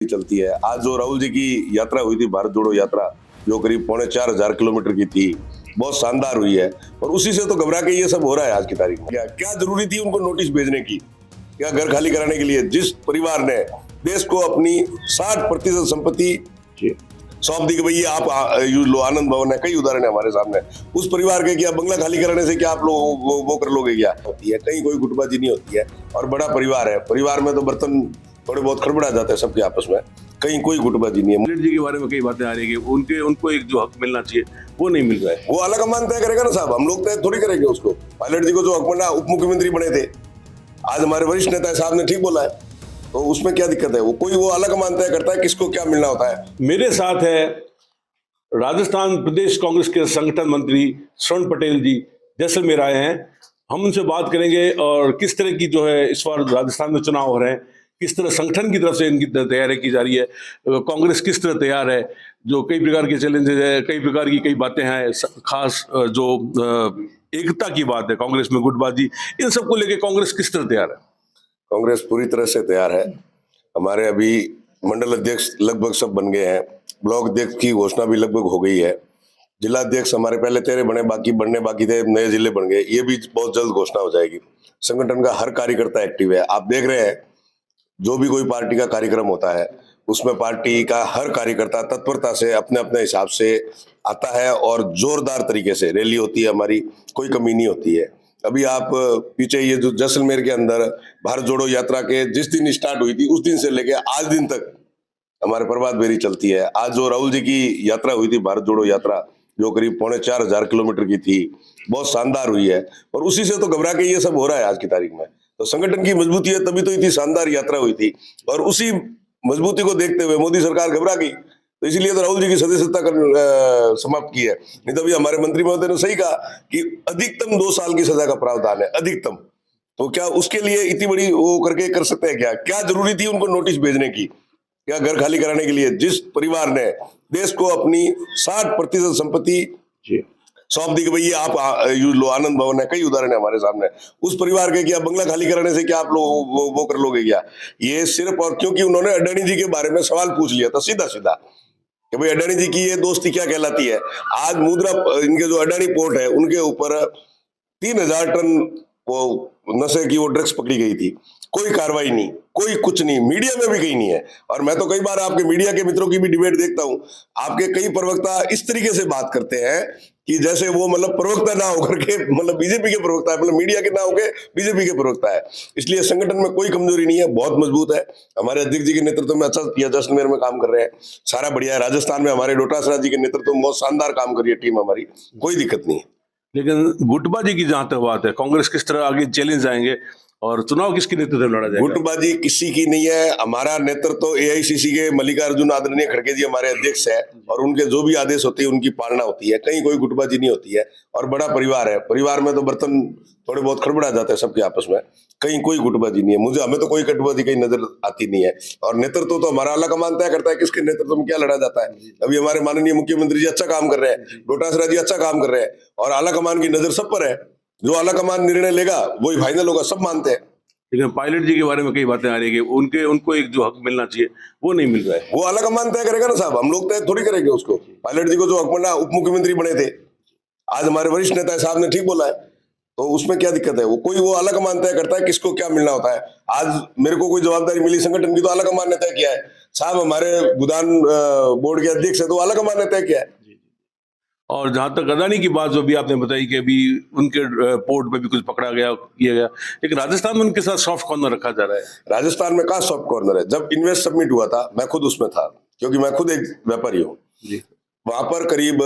चलती है। आज जो राहुल जी की यात्रा हुई थी, भारत जोड़ो यात्रा, जो करीब 4,500 किलोमीटर की थी, बहुत शानदार हुई है। और उसी से तो घबरा के ये सब हो रहा है आज की तारीख में। क्या जरूरी थी उनको नोटिस भेजने की, क्या घर खाली कराने के लिए? जिस परिवार ने देश को अपनी 60% संपत्ति सौंप दी कि भाई आप यूज लो, आनंद भवन है, कई उदाहरण है हमारे सामने, उस परिवार के क्या बंगला खाली कराने से क्या आप लोग वो कर लोगे? क्या होती है? कहीं कोई गुटबाजी नहीं होती है। और बड़ा परिवार है, परिवार में तो बर्तन थोड़े बहुत खड़बड़ा जाते हैं सबके आपस में, कहीं कोई गुटबाजी नहीं है। पायलट जी के बारे में कई बातें आ रही है कि उनको एक जो हक मिलना चाहिए वो नहीं मिल रहा है। वो अलग अमान तय करेगा ना साहब, हम लोग तय थोड़ी करेंगे उसको। पायलट जी को जो हक मिला, उप मुख्यमंत्री बने थे, आज हमारे वरिष्ठ नेता साहब ने ठीक बोला है, तो उसमें क्या दिक्कत है? वो अलग अमान तय करता है किसको क्या मिलना होता है। मेरे साथ है राजस्थान प्रदेश कांग्रेस के संगठन मंत्री स्वर्ण पटेल जी, जैसलमेर आए हैं। हम उनसे बात करेंगे और किस तरह की जो है इस बार राजस्थान में चुनाव हो रहे हैं, किस तरह संगठन की तरफ से इनकी तैयारी की जा रही है, कांग्रेस किस तरह तैयार है, जो कई प्रकार के चैलेंजेस है, कई प्रकार की कई बातें हैं, खास जो एकता की बात है कांग्रेस में, गुटबाजी, इन सबको लेके कांग्रेस किस तरह तैयार है? कांग्रेस पूरी तरह से तैयार है। हमारे अभी मंडल अध्यक्ष लगभग सब बन गए हैं, ब्लॉक अध्यक्ष की घोषणा भी लगभग हो गई है, जिला अध्यक्ष हमारे पहले 13 बनने बाकी थे, नए जिले बन गए, ये भी बहुत जल्द घोषणा हो जाएगी। संगठन का हर कार्यकर्ता एक्टिव है। आप देख रहे हैं जो भी कोई पार्टी का कार्यक्रम होता है उसमें पार्टी का हर कार्यकर्ता तत्परता से अपने अपने हिसाब से आता है और जोरदार तरीके से रैली होती है हमारी, कोई कमी नहीं होती है। अभी आप पीछे ये जो जैसलमेर के अंदर भारत जोड़ो यात्रा के जिस दिन स्टार्ट हुई थी, उस दिन से लेके आज दिन तक हमारे प्रभात फेरी चलती है। आज जो राहुल जी की यात्रा हुई थी, भारत जोड़ो यात्रा, जो करीब 4,500 किलोमीटर की थी, बहुत शानदार हुई है। और उसी से तो घबरा के ये सब हो रहा है आज की तारीख में। तो संगठन की मजबूती है, तभी तो इतनी शानदार यात्रा हुई थी। और उसी मजबूती को देखते हुए मोदी सरकार घबरा गई, तो इसीलिए तो राहुल जी की सदस्यता समाप्त की है। नहीं तो अभी हमारे मंत्री महोदय ने सही कहा कि अधिकतम 2 साल की सजा का प्रावधान है, अधिकतम। तो क्या उसके लिए इतनी बड़ी वो करके कर सकते हैं? क्या जरूरी थी उनको नोटिस भेजने की, क्या घर खाली कराने के लिए? जिस परिवार ने देश को अपनी 60% संपत्ति सौंप दी कि भाई आप यूज लो, आनंद भवन है, कई उदाहरण है हमारे सामने, उस परिवार के क्या बंगला खाली कराने से क्या आप लोग वो कर लोगे? क्या ये सिर्फ और क्योंकि उन्होंने अडानी जी के बारे में सवाल पूछ लिया था सीधा सीधा कि भाई अडानी जी की ये दोस्ती क्या कहलाती है। आज मुद्रा इनके जो अडानी पोर्ट है उनके ऊपर 3,000 टन वो नशे की वो ड्रग्स पकड़ी गई थी, कोई कार्रवाई नहीं, कोई कुछ नहीं, मीडिया में भी कहीं नहीं है। और मैं तो कई बार आपके मीडिया के मित्रों की भी डिबेट देखता हूं, आपके कई प्रवक्ता इस तरीके से बात करते हैं कि जैसे वो मतलब प्रवक्ता ना होकर के मतलब बीजेपी के प्रवक्ता है, मतलब मीडिया के ना होकर बीजेपी के प्रवक्ता है। इसलिए संगठन में कोई कमजोरी नहीं है, बहुत मजबूत है। हमारे अध्यक्ष जी के नेतृत्व में अच्छा किया, जैसलमेर में काम कर रहे हैं, सारा बढ़िया है। राजस्थान में हमारे डोटासरा जी के नेतृत्व में बहुत शानदार काम कर रही है टीम हमारी, कोई दिक्कत नहीं है। लेकिन गुटबाजी की जहां तक बात है, कांग्रेस किस तरह आगे चैलेंज आएंगे और चुनाव किसके नेतृत्व में लड़ा जाएगा? गुटबाजी किसी की नहीं है। हमारा नेतृत्व तो एआईसीसी के मल्लिकार्जुन आदरणीय खड़गे जी हमारे अध्यक्ष है, और उनके जो भी आदेश होते हैं उनकी पालना होती है, कहीं कोई गुटबाजी नहीं होती है। और बड़ा परिवार है, परिवार में तो बर्तन थोड़े बहुत खड़बड़ा जाते हैं सबके आपस में, कहीं कोई गुटबाजी नहीं है। हमें तो कोई गुटबाजी कहीं नजर आती नहीं है। और नेतृत्व तो हमारा अलग मानता करता है किसके नेतृत्व में क्या लड़ा जाता है। अभी हमारे माननीय मुख्यमंत्री जी अच्छा काम कर रहे हैं, डोटासरा जी अच्छा काम कर रहे हैं, और आला कमान की नजर सब पर है। जो आला कमान निर्णय लेगा वही फाइनल होगा, सब मानते हैं। लेकिन पायलट जी के बारे में कई बातें आ रही है कि उनको एक जो हक मिलना चाहिए वो नहीं मिल रहा है। वो अलग अमान तय करेगा ना साहब, हम लोग तय थोड़ी करेंगे उसको। पायलट जी को जो हक मिला, उप मुख्यमंत्री बने थे, आज हमारे वरिष्ठ नेता साहब ने ठीक बोला है, तो उसमें क्या दिक्कत है? वो अलग अमान तय करता है किसको क्या मिलना होता है। आज मेरे को कोई जवाबदारी मिली संगठन की, तो अलग अमान ने तय किया है। साहब हमारे गुदान बोर्ड के अध्यक्ष है, तो अलग अमान ने तय किया है। और जहां तक अडानी की बात जो भी आपने बताई कि अभी उनके पोर्ट पे भी कुछ पकड़ा गया, किया गया, लेकिन राजस्थान में उनके साथ सॉफ्ट कॉर्नर रखा जा रहा है। राजस्थान में कहाँ सॉफ्ट कॉर्नर है? जब इन्वेस्ट सबमिट हुआ था, मैं खुद उसमें था, क्योंकि मैं खुद एक व्यापारी हूँ। वहां पर करीब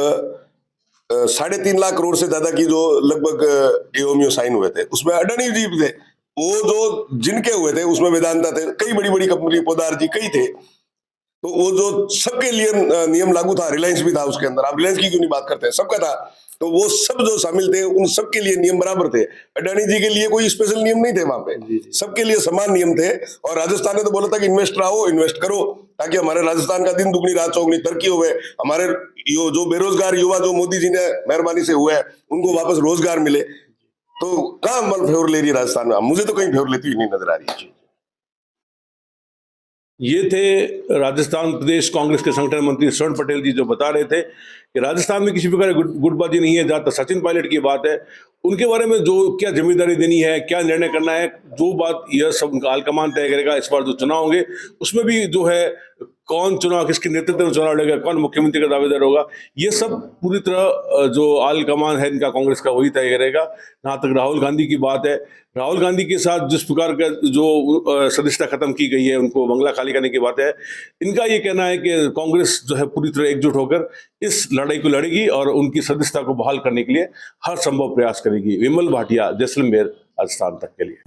3.5 लाख करोड़ से ज्यादा की जो लगभग एओएमयू साइन हुए थे, उसमें अडानी जी थे। वो जो जिनके हुए थे उसमें वेदांता थे, कई बड़ी बड़ी कंपनी, पोदार जी कई थे। तो वो जो सबके लिए नियम लागू था, रिलायंस भी था उसके अंदर, आप रिलायंस की क्यों नहीं बात करते हैं, सबका था। तो वो सब जो शामिल थे उन सबके लिए नियम बराबर थे। अडानी जी के लिए कोई स्पेशल नियम नहीं थे वहां पे, सबके लिए समान नियम थे। और राजस्थान ने तो बोला था कि इन्वेस्ट आओ, इन्वेस्ट करो, ताकि हमारे राजस्थान का दिन दुगनी रात चौगनी तरक्की हो, हमारे जो बेरोजगार युवा जो मोदी जी ने मेहरबानी से हुए उनको वापस रोजगार मिले। तो कहाँ मतलब फेवर ले रही है राजस्थान में? मुझे तो कहीं फेवर लेती हुई नहीं नजर आ रही है। ये थे राजस्थान प्रदेश कांग्रेस के संगठन मंत्री स्वर्ण पटेल जी, जो बता रहे थे कि राजस्थान में किसी प्रकार की गुटबाजी नहीं है। जहां तक सचिन पायलट की बात है, उनके बारे में जो क्या जिम्मेदारी देनी है, क्या निर्णय करना है, जो बात यह सब उनका हाईकमान तय करेगा। इस बार जो चुनाव होंगे उसमें भी जो है कौन चुनाव, किसके नेतृत्व में चुनाव लड़ेगा, कौन मुख्यमंत्री का दावेदार होगा, ये सब पूरी तरह जो आल कमान है इनका कांग्रेस का वही तय करेगा। जहां तक राहुल गांधी की बात है, राहुल गांधी के साथ जिस प्रकार का जो सदस्यता खत्म की गई है, उनको बंगला खाली करने की बात है, इनका ये कहना है कि कांग्रेस जो है पूरी तरह एकजुट होकर इस लड़ाई को लड़ेगी और उनकी सदस्यता को बहाल करने के लिए हर संभव प्रयास करेगी। विमल भाटिया, जैसलमेर, राजस्थान तक के लिए।